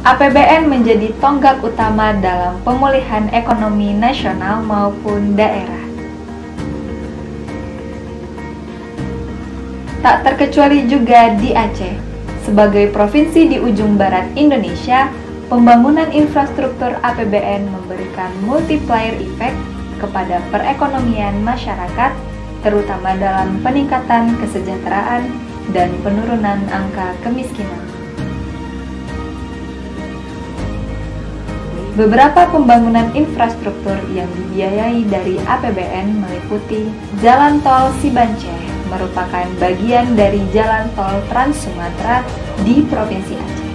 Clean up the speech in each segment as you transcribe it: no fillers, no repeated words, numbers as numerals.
APBN menjadi tonggak utama dalam pemulihan ekonomi nasional maupun daerah. Tak terkecuali juga di Aceh. Sebagai provinsi di ujung barat Indonesia, pembangunan infrastruktur APBN memberikan multiplier effect kepada perekonomian masyarakat, terutama dalam peningkatan kesejahteraan dan penurunan angka kemiskinan. Beberapa pembangunan infrastruktur yang dibiayai dari APBN meliputi Jalan Tol Sibanceh, merupakan bagian dari Jalan Tol Trans Sumatera di Provinsi Aceh.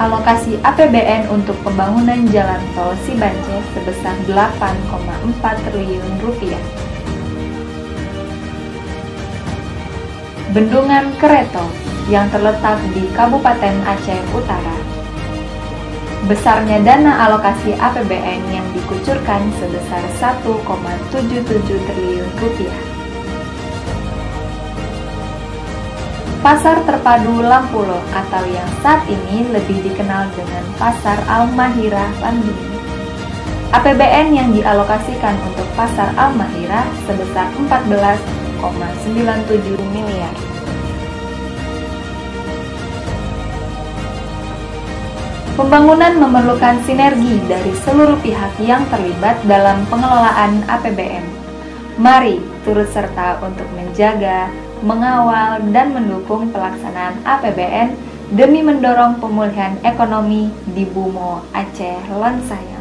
Alokasi APBN untuk pembangunan Jalan Tol Sibanceh sebesar 8,4 triliun rupiah. Bendungan Kereto yang terletak di Kabupaten Aceh Utara. Besarnya dana alokasi APBN yang dikucurkan sebesar 1,77 triliun rupiah. Pasar Terpadu Lampulo atau yang saat ini lebih dikenal dengan Pasar Al-Mahirah Landini. APBN yang dialokasikan untuk Pasar Al-Mahirah sebesar 14,97 miliar. Pembangunan memerlukan sinergi dari seluruh pihak yang terlibat dalam pengelolaan APBN. Mari turut serta untuk menjaga, mengawal, dan mendukung pelaksanaan APBN demi mendorong pemulihan ekonomi di Bumo Aceh Lonsaya.